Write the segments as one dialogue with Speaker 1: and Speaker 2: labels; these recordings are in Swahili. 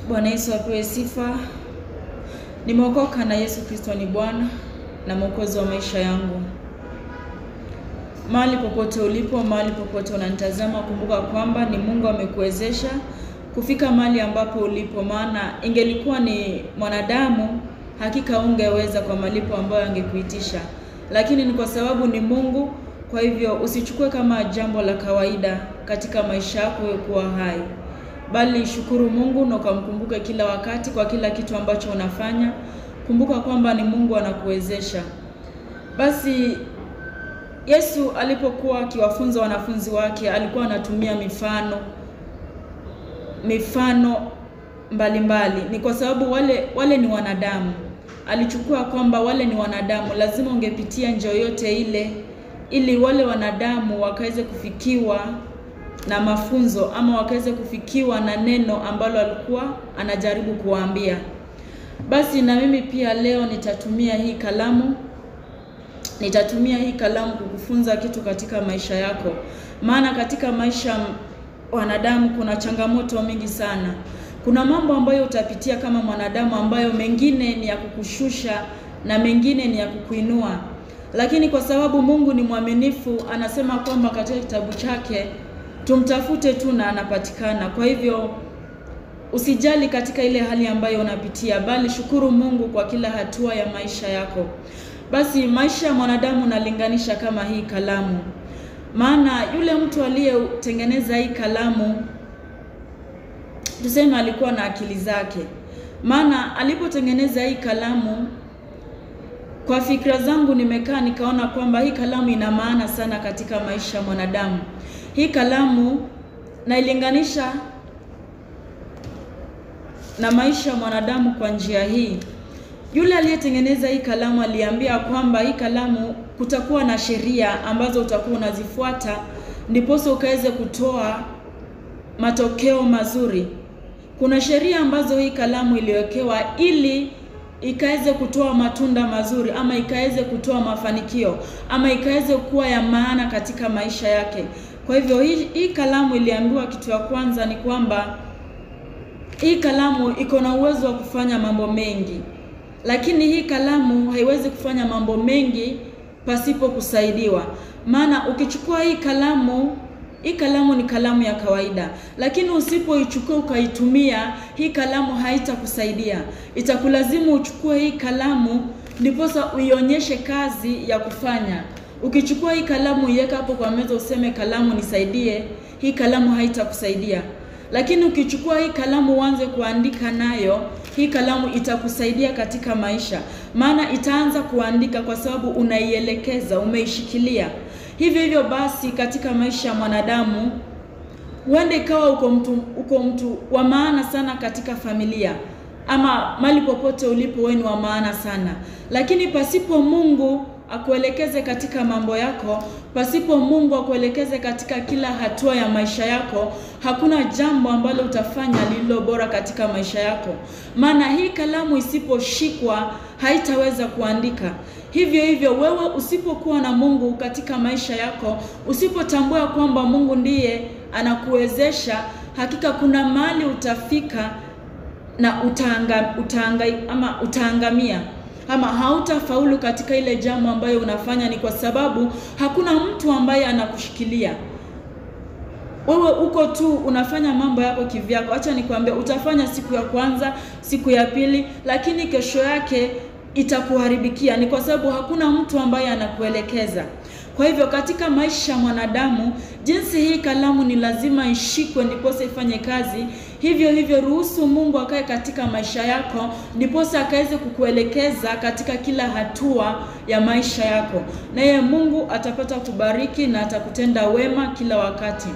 Speaker 1: Bwana Yesu apewe sifa. Nimeokoka na Yesu Kristo ni Bwana na Mwokozi wa maisha yangu. Mahali popote ulipo, mahali popote unanitazama, kumbuka kwamba ni Mungu amekuwezesha kufika mahali ambapo ulipo, maana ingelikuwa ni mwanadamu hakika ungeweza kwa malipo ambayo angekuitisha. Lakini ni kwa sababu ni Mungu, kwa hivyo usichukue kama jambo la kawaida katika maisha yako kuwa hai. Bali shukuru Mungu na ukamkumbuke kila wakati kwa kila kitu ambacho unafanya. Kumbuka kwamba ni Mungu anakuwezesha. Basi Yesu alipokuwa akiwafunza wanafunzi wake, alikuwa anatumia mifano mbalimbali. Ni kwa sababu wale ni wanadamu. Alichukua kwamba wale ni wanadamu, lazima ungepitia njia yote ile ili wale wanadamu wakaweze kufikiwa na mafunzo ama wakaweze kufikiwa na neno ambalo alikuwa anajaribu kuwaambia. Basi na mimi pia leo nitatumia hii kalamu kukufunza kitu katika maisha yako. Maana katika maisha wanadamu kuna changamoto mingi sana. Kuna mambo ambayo utapitia kama mwanadamu ambayo mengine ni ya kukushusha na mengine ni ya kukuinua. Lakini kwa sababu Mungu ni mwaminifu, anasema kwamba katika kitabu chake tumtafute tu na anapatikana. Kwa hivyo usijali katika ile hali ambayo unapitia, bali shukuru Mungu kwa kila hatua ya maisha yako. Basi maisha ya mwanadamu nalinganisha kama hii kalamu. Maana yule mtu aliyetengeneza hii kalamu, tuseme alikuwa na akili zake. Maana alipotengeneza hii kalamu, kwa fikra zangu nimekaa nikaona kwamba hii kalamu ina maana sana katika maisha ya mwanadamu. Hii kalamu nailinganisha na maisha ya mwanadamu kwa njia hii. Yule aliyetengeneza hii kalamu aliambia kwamba hii kalamu kutakuwa na sheria ambazo utakuwa unazifuata ndiposa ukaweze kutoa matokeo mazuri. Kuna sheria ambazo hii kalamu iliwekewa ili ikaweze kutoa matunda mazuri ama ikaweze kutoa mafanikio ama ikaweze kuwa ya maana katika maisha yake. Kwa hivyo hii kalamu iliambiwa kitu ya kwanza ni kwamba hii kalamu iko na uwezo wa kufanya mambo mengi. Lakini hii kalamu haiwezi kufanya mambo mengi pasipo kusaidiwa. Maana ukichukua hii kalamu ni kalamu ya kawaida. Lakini usipoichukua ukaitumia, hii kalamu haitakusaidia. Itakulazimu uchukue hii kalamu ndiposa uionyeshe kazi ya kufanya. Ukichukua hii kalamu iweka hapo kwa meza useme kalamu nisaidie, hii kalamu haitakusaidia. Lakini ukichukua hii kalamu uanze kuandika nayo, hii kalamu itakusaidia katika maisha. Maana itaanza kuandika kwa sababu unaielekeza, umeishikilia. Hivyo basi katika maisha ya mwanadamu, uende ikawa uko mtu wa maana sana katika familia. Ama mali popote ulipo wewe ni wa maana sana. Lakini pasipo Mungu akuelekeze katika mambo yako, pasipo Mungu akuelekeze katika kila hatua ya maisha yako, hakuna jambo ambalo utafanya lililo bora katika maisha yako. Maana hii kalamu isiposhikwa haitaweza kuandika. Hivyo wewe usipokuwa na Mungu katika maisha yako, usipotambua kwamba Mungu ndiye anakuwezesha, hakika kuna mahali utafika na utaangamia. Ama hautafaulu katika ile jambo ambayo unafanya. Ni kwa sababu hakuna mtu ambaye anakushikilia. Wewe uko tu unafanya mambo yako kivyako. Acha nikwambie, utafanya siku ya kwanza, siku ya pili, lakini kesho yake itakuharibikia. Ni kwa sababu hakuna mtu ambaye anakuelekeza. Kwa hivyo katika maisha ya mwanadamu, jinsi hii kalamu ni lazima ishikwe ndiposa ifanye kazi. Hivyo ruhusu Mungu akae katika maisha yako ndiposa akaweze kukuelekeza katika kila hatua ya maisha yako. Na yeye Mungu atapata kubariki na atakutenda wema kila wakati.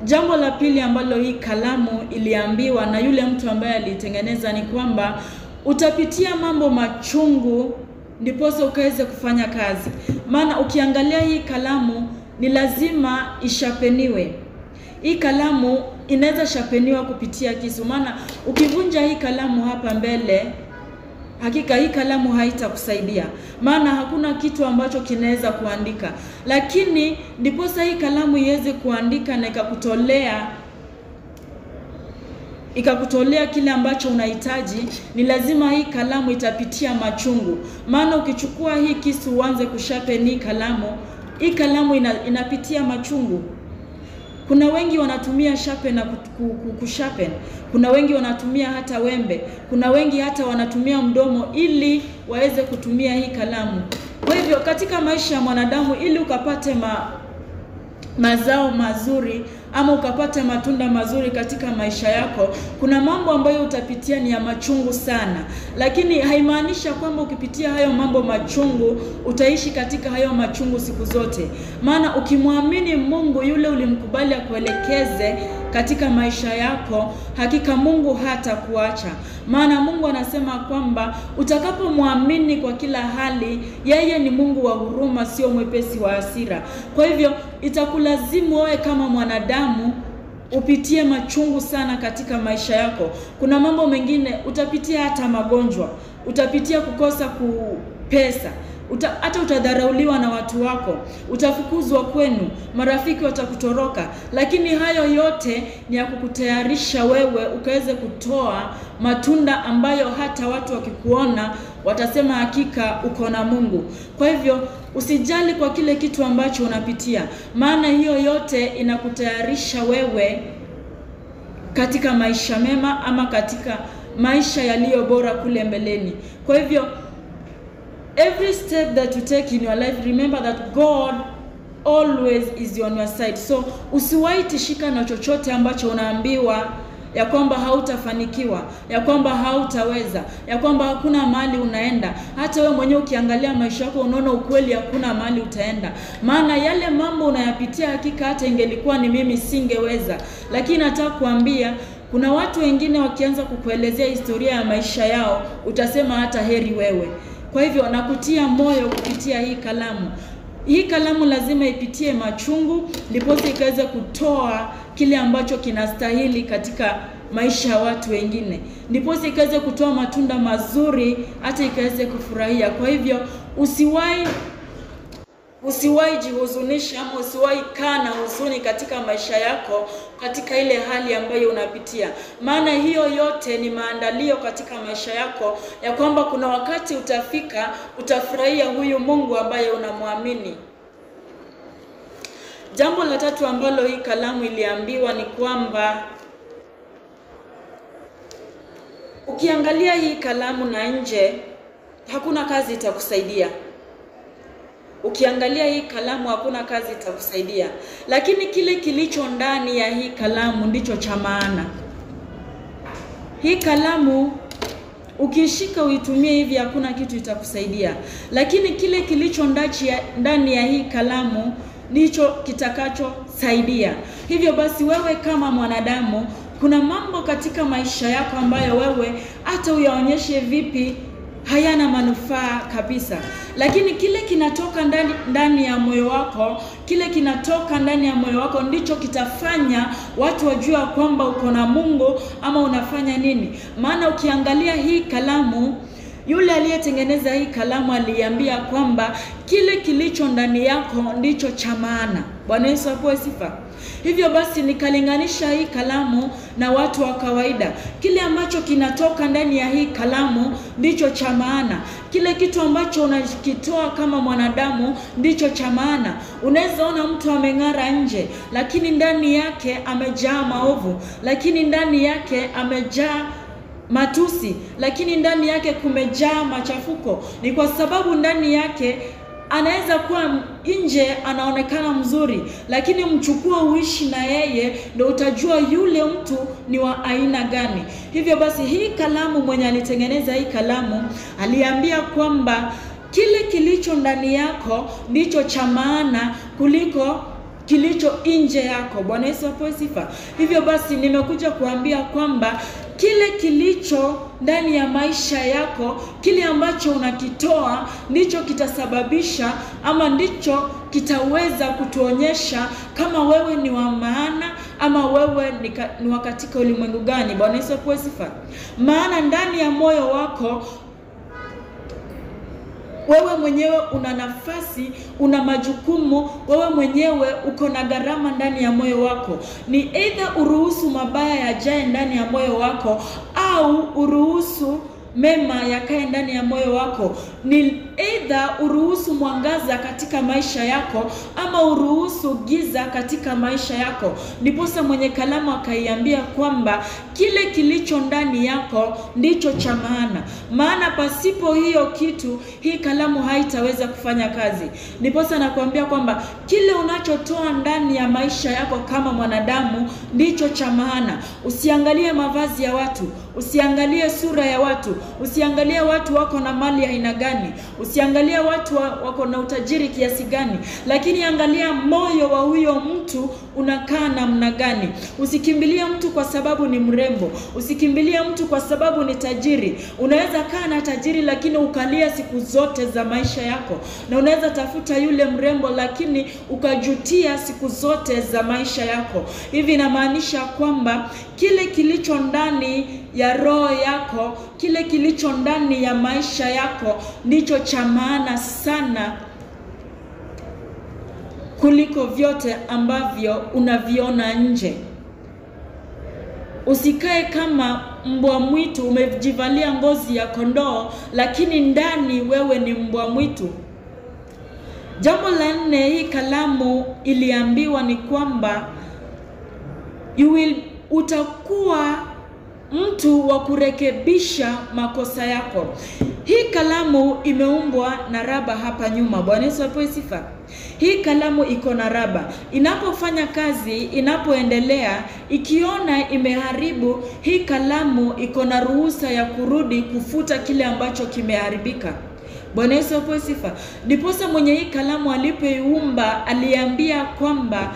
Speaker 1: Jambo la pili ambalo hii kalamu iliambiwa na yule mtu ambaye alitengeneza ni kwamba utapitia mambo machungu ndiposa ukaweze kufanya kazi. Maana ukiangalia hii kalamu ni lazima ishapeniwe. Hii kalamu inaweza shapeniwa kupitia kisu. Maana ukivunja hii kalamu hapa mbele, hakika hii kalamu haitakusaidia. Maana hakuna kitu ambacho kinaweza kuandika. Lakini ndiposa hii kalamu iweze kuandika na ikakutolea ikakutolea kile ambacho unahitaji, ni lazima hii kalamu itapitia machungu. Maana ukichukua hii kisu uanze kusharpen hii kalamu inapitia machungu. Kuna wengi wanatumia sharpen na kusharpen. Kuna wengi wanatumia hata wembe. Kuna wengi hata wanatumia mdomo ili waweze kutumia hii kalamu. Kwa hivyo katika maisha ya mwanadamu, ili ukapate mazao mazuri ama ukapata matunda mazuri katika maisha yako, kuna mambo ambayo utapitia ni ya machungu sana. Lakini haimaanisha kwamba ukipitia hayo mambo machungu utaishi katika hayo machungu siku zote. Maana ukimwamini Mungu, yule ulimkubali akuelekeze katika maisha yako, hakika Mungu hata kuacha. Maana Mungu anasema kwamba utakapomwamini kwa kila hali, yeye ni Mungu wa huruma, sio mwepesi wa hasira. Kwa hivyo itakulazimu wewe kama mwanadamu upitie machungu sana katika maisha yako. Kuna mambo mengine utapitia, hata magonjwa, utapitia kukosa pesa, hata utadharauliwa na watu wako, utafukuzwa kwenu, marafiki watakutoroka. Lakini hayo yote ni ya kukutayarisha wewe ukaweze kutoa matunda ambayo hata watu wakikuona watasema hakika uko na Mungu. Kwa hivyo usijali kwa kile kitu ambacho unapitia, maana hiyo yote inakutayarisha wewe katika maisha mema ama katika maisha yaliyo bora kule mbeleni. Kwa hivyo every step that you take in your life, remember that God always is on your side. So usiwahi tishika na chochote ambacho unaambiwa ya kwamba hautafanikiwa, ya kwamba hautaweza, ya kwamba hakuna mahali unaenda. Hata wewe mwenyewe ukiangalia maisha yako unaona ukweli hakuna mahali utaenda. Maana yale mambo unayapitia hakika hata ingelikuwa ni mimi singeweza. Lakini nataka kuambia kuna watu wengine wakianza kukuelezea historia ya maisha yao, utasema hata heri wewe. Kwa hivyo nakutia moyo kupitia hii kalamu. Hii kalamu lazima ipitie machungu ndipo ikaweze kutoa kile ambacho kinastahili katika maisha ya watu wengine. Ndipo ikaweze kutoa matunda mazuri hata ikaweze kufurahia. Kwa hivyo usiwahi jihuzunisha ama usiwahi kaa na huzuni katika maisha yako katika ile hali ambayo unapitia. Maana hiyo yote ni maandalio katika maisha yako ya kwamba kuna wakati utafika utafurahia huyu Mungu ambaye unamwamini. Jambo la tatu ambalo hii kalamu iliambiwa ni kwamba ukiangalia hii kalamu na nje hakuna kazi itakusaidia. Ukiangalia hii kalamu hakuna kazi itakusaidia, lakini kile kilicho ndani ya hii kalamu ndicho cha maana. Hii kalamu ukishika uitumie hivi hakuna kitu itakusaidia, lakini kile kilicho ndani ya hii kalamu ndicho kitakachosaidia. Hivyo basi wewe kama mwanadamu, kuna mambo katika maisha yako ambayo wewe hata uyaonyeshe vipi hayana manufaa kabisa, lakini kile kinatoka ndani ya moyo wako, kile kinatoka ndani ya moyo wako ndicho kitafanya watu wajue kwamba uko na Mungu ama unafanya nini. Maana ukiangalia hii kalamu, yule aliyetengeneza hii kalamu aliambia kwamba kile kilicho ndani yako ndicho cha maana. Bwana Yesu apewe sifa. Hivyo basi nikalinganisha hii kalamu na watu wa kawaida. Kile ambacho kinatoka ndani ya hii kalamu ndicho cha maana. Kile kitu ambacho unakitoa kama mwanadamu ndicho cha maana. Unaweza ona mtu ameng'ara nje, lakini ndani yake amejaa maovu, lakini ndani yake amejaa matusi, lakini ndani yake kumejaa machafuko. Ni kwa sababu ndani yake anaweza kuwa nje anaonekana mzuri, lakini mchukua uishi na yeye ndio utajua yule mtu ni wa aina gani. Hivyo basi hii kalamu, mwenye alitengeneza hii kalamu aliambia kwamba kile kilicho ndani yako ndicho cha maana kuliko kilicho nje yako. Bwana Yesu apewe sifa. Hivyo basi nimekuja kuambia kwamba kile kilicho ndani ya maisha yako, kile ambacho unakitoa ndicho kitasababisha ama ndicho kitaweza kutuonyesha kama wewe ni wa maana ama wewe ni wa katika ulimwengu gani. Bwana Yesu apewe sifa. Maana ndani ya moyo wako Wewe mwenyewe una nafasi, una majukumu, wewe mwenyewe uko na gharama ndani ya moyo wako. Ni either uruhusu mabaya yajae ndani ya moyo wako au uruhusu mema yakae ndani ya moyo wako. Ni either uruhusu mwangaza katika maisha yako ama uruhusu giza katika maisha yako. Ndiposa mwenye kalamu akaiambia kwamba kile kilicho ndani yako ndicho cha maana. Maana pasipo hiyo kitu, hii kalamu haitaweza kufanya kazi. Ndiposa nakuambia kwamba kile unachotoa ndani ya maisha yako kama mwanadamu ndicho cha maana. Usiangalie mavazi ya watu, usiangalie sura ya watu, usiangalie watu wako na mali ya aina gani, usiangalie watu wako na utajiri kiasi gani, lakini angalia moyo wa huyo mtu unakaa namna gani. Usikimbilie mtu kwa sababu ni mrembo, usikimbilie mtu kwa sababu ni tajiri. Unaweza kaa na tajiri lakini ukalia siku zote za maisha yako, na unaweza tafuta yule mrembo lakini ukajutia siku zote za maisha yako. Hivi inamaanisha kwamba kile kilicho ndani ya roho yako, kile kilicho ndani ya maisha yako ndicho cha maana sana kuliko vyote ambavyo unaviona nje. Usikae kama mbwa mwitu, umejivalia ngozi ya kondoo lakini ndani wewe ni mbwa mwitu. Jambo la 4 hii kalamu iliambiwa ni kwamba utakuwa mtu wa kurekebisha makosa yako. Hii kalamu imeumbwa na raba hapa nyuma. Bwana Yesu apewe sifa. Hii kalamu iko na raba. Inapofanya kazi, inapoendelea, ikiona imeharibu, hii kalamu iko na ruhusa ya kurudi kufuta kile ambacho kimeharibika. Bwana Yesu apewe sifa. Ndiposa mwenye hii kalamu alipoiumba aliambia kwamba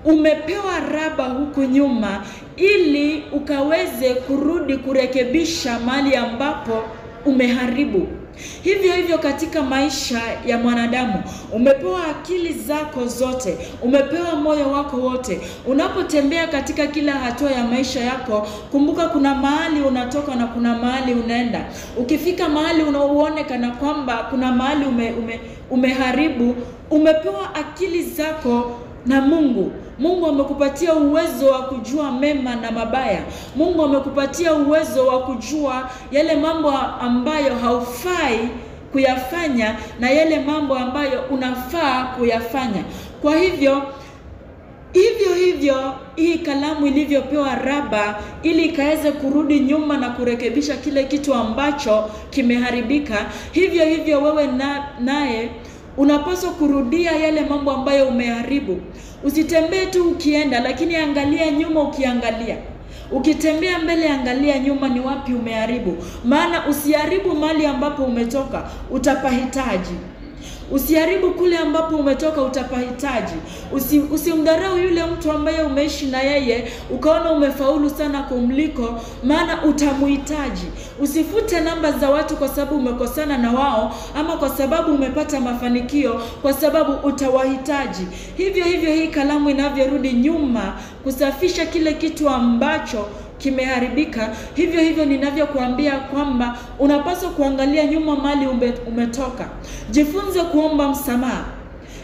Speaker 1: umepewa raba huku nyuma ili ukaweze kurudi kurekebisha mahali ambapo umeharibu. Hivyo hivyo katika maisha ya mwanadamu, umepewa akili zako zote, umepewa moyo wako wote. Unapotembea katika kila hatua ya maisha yako, kumbuka kuna mahali unatoka na kuna mahali unaenda. Ukifika mahali unaoone kana kwamba kuna mahali umeharibu, umepewa akili zako na Mungu. Mungu amekupatia uwezo wa kujua mema na mabaya. Mungu amekupatia uwezo wa kujua yale mambo ambayo haufai kuyafanya na yale mambo ambayo unafaa kuyafanya. Kwa hivyo hii kalamu ilivyopewa raba ili ikaweze kurudi nyuma na kurekebisha kile kitu ambacho kimeharibika, hivyo hivyo wewe naye unapaswa kurudia yale mambo ambayo umeharibu. Usitembee tu ukienda, lakini angalia nyuma ukiangalia. Ukitembea mbele angalia nyuma ni wapi umeharibu. Maana usiharibu mali ambapo umetoka, utapahitaji. Usiharibu kule ambapo umetoka, utapahitaji. Usimdharau yule mtu ambaye umeishi na yeye ukaona umefaulu sana kumliko, maana utamuhitaji. Usifute namba za watu kwa sababu umekosana na wao ama kwa sababu umepata mafanikio, kwa sababu utawahitaji. Hivyo hivyo hii kalamu inavyorudi nyuma kusafisha kile kitu ambacho kimeharibika, hivyo hivyo ninavyokuambia kwamba unapaswa kuangalia nyuma mali umetoka. Jifunze kuomba msamaha.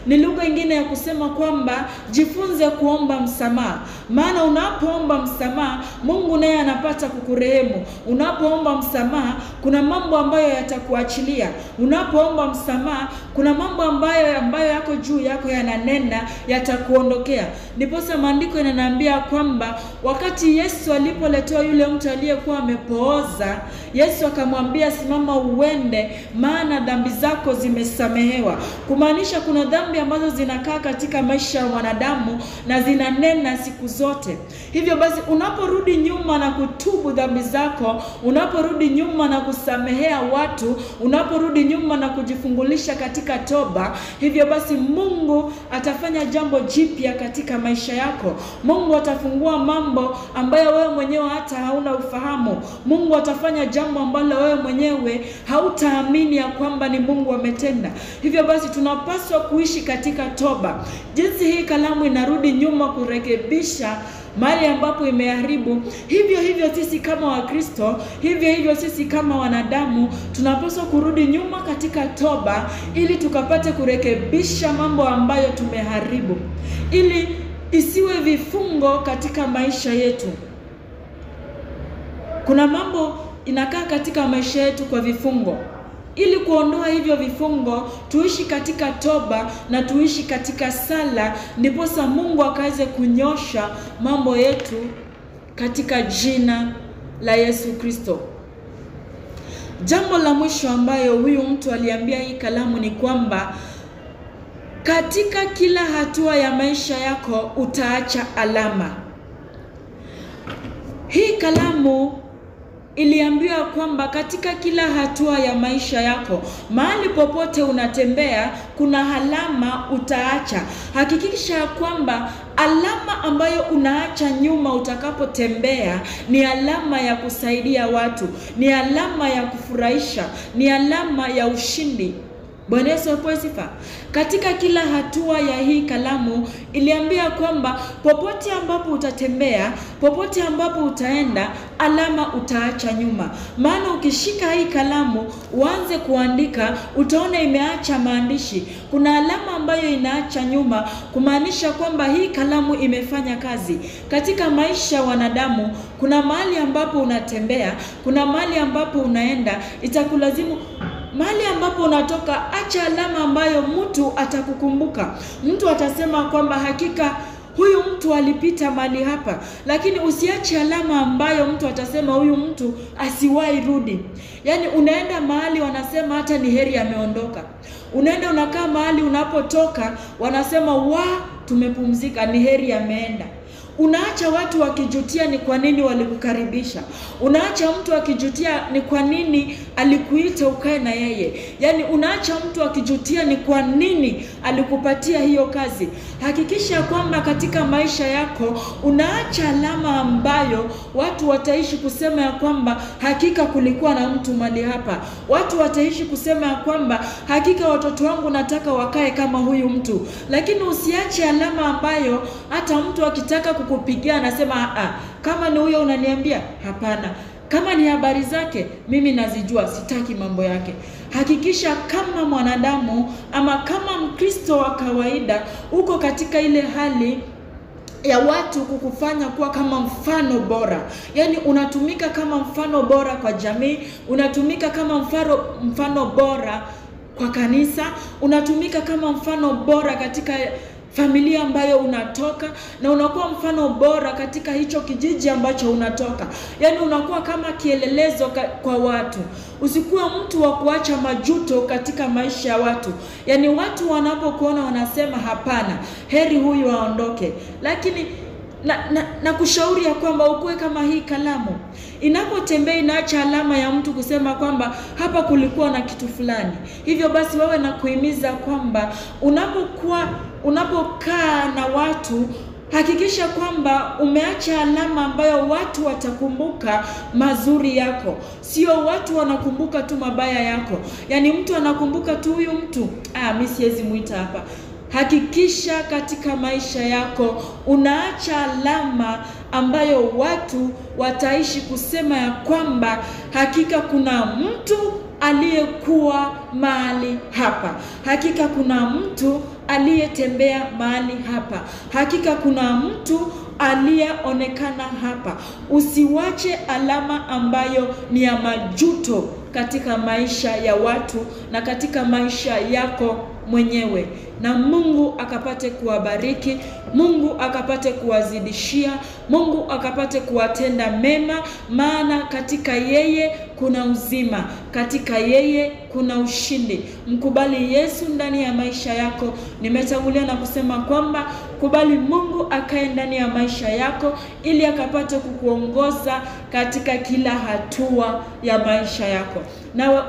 Speaker 1: Ni lugha nyingine ya kusema kwamba jifunze kuomba msamaha. Maana unapoomba msamaha, Mungu naye anapata kukurehemu. Unapoomba msamaha, kuna mambo ambayo yatakuachilia. Unapoomba msamaha, kuna mambo ambayo yako juu yako yananena yatakuondokea. Ndiposa maandiko yananiambia kwamba wakati Yesu alipoletewa yule mtu aliyekuwa amepooza, Yesu akamwambia simama uende, maana dhambi zako zimesamehewa. Kumaanisha kuna dhambi ambazo zinakaa katika maisha ya wanadamu na zinanena siku zote. Hivyo basi unaporudi nyuma na kutubu dhambi zako, unaporudi nyuma na kusamehea watu, unaporudi nyuma na kujifungulisha katika toba, hivyo basi Mungu atafanya jambo jipya katika maisha yako. Mungu atafungua mambo ambayo wewe mwenyewe hata hauna ufahamu. Mungu atafanya jambo ambalo wewe mwenyewe hautaamini ya kwamba ni Mungu ametenda. Hivyo basi tunapaswa kuishi katika toba, jinsi hii kalamu inarudi nyuma kurekebisha mahali ambapo imeharibu. Hivyo sisi kama Wakristo, hivyo sisi kama wanadamu, tunapaswa kurudi nyuma katika toba ili tukapate kurekebisha mambo ambayo tumeharibu, ili isiwe vifungo katika maisha yetu. Kuna mambo inakaa katika maisha yetu kwa vifungo. Ili kuondoa hivyo vifungo, tuishi katika toba na tuishi katika sala, ndiposa Mungu akaweze kunyosha mambo yetu katika jina la Yesu Kristo. Jambo la mwisho ambayo huyu mtu aliambia hii kalamu ni kwamba katika kila hatua ya maisha yako utaacha alama. Hii kalamu iliambiwa kwamba katika kila hatua ya maisha yako, mahali popote unatembea, kuna alama utaacha. Hakikisha kwamba alama ambayo unaacha nyuma utakapotembea ni alama ya kusaidia watu, ni alama ya kufurahisha, ni alama ya ushindi. Bwana Yesu apewe sifa. Katika kila hatua ya hii kalamu iliambia kwamba popote ambapo utatembea, popote ambapo utaenda, alama utaacha nyuma. Maana ukishika hii kalamu uanze kuandika, utaona imeacha maandishi. Kuna alama ambayo inaacha nyuma, kumaanisha kwamba hii kalamu imefanya kazi. Katika maisha ya wanadamu, kuna mahali ambapo unatembea, kuna mahali ambapo unaenda, itakulazimu mahali ambapo unatoka, acha alama ambayo mtu atakukumbuka. Mtu atasema kwamba hakika huyu mtu alipita mahali hapa, lakini usiache alama ambayo mtu atasema huyu mtu asiwahi rudi. Yani unaenda mahali wanasema hata ni heri ameondoka. Unaenda unakaa mahali unapotoka wanasema tumepumzika, ni heri ameenda. Unaacha watu wakijutia ni kwa nini walikukaribisha. Unaacha mtu akijutia ni kwa nini alikuita ukae na yeye. Yani unaacha mtu akijutia ni kwa nini alikupatia hiyo kazi. Hakikisha kwamba katika maisha yako unaacha alama ambayo watu wataishi kusema ya kwamba hakika kulikuwa na mtu mali hapa. Watu wataishi kusema ya kwamba hakika watoto wangu nataka wakae kama huyu mtu. Lakini usiache alama ambayo hata mtu akitaka kukupigia anasema kama ni huyo unaniambia hapana, kama ni habari zake mimi nazijua, sitaki mambo yake. Hakikisha kama mwanadamu ama kama Mkristo wa kawaida uko katika ile hali ya watu kukufanya kuwa kama mfano bora. Yani unatumika kama mfano bora kwa jamii, unatumika kama mfano bora kwa kanisa, unatumika kama mfano bora katika familia ambayo unatoka, na unakuwa mfano bora katika hicho kijiji ambacho unatoka. Yani unakuwa kama kielelezo kwa watu. Usikuwe mtu wa kuacha majuto katika maisha ya watu. Yani watu wanapokuona wanasema hapana, heri huyu aondoke. Lakini na kushauri ya kwamba ukuwe kama hii kalamu. Inapotembea inaacha alama ya mtu kusema kwamba hapa kulikuwa na kitu fulani. Hivyo basi wewe na kuhimiza kwamba unapokaa na watu, hakikisha kwamba umeacha alama ambayo watu watakumbuka mazuri yako. Sio watu wanakumbuka tu mabaya yako. Yani mtu anakumbuka tu huyu mtu, mimi siwezi muita hapa. Hakikisha katika maisha yako unaacha alama ambayo watu wataishi kusema ya kwamba hakika kuna mtu aliyekuwa mahali hapa. Hakika kuna mtu aliyetembea mahali hapa. Hakika kuna mtu aliyeonekana hapa. Usiwache alama ambayo ni ya majuto katika maisha ya watu na katika maisha yako mwenyewe. Na Mungu akapate kuwabariki, Mungu akapate kuwazidishia, Mungu akapate kuwatenda mema, maana katika yeye kuna uzima, katika yeye kuna ushindi. Mkubali Yesu ndani ya maisha yako. Nimetangulia na kusema kwamba kubali Mungu akae ndani ya maisha yako ili akapate kukuongoza katika kila hatua ya maisha yako. Nawe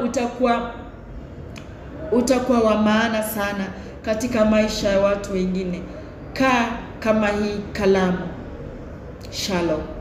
Speaker 1: utakuwa wa maana sana katika maisha ya watu wengine. Kaa kama hii kalamu. Shalom.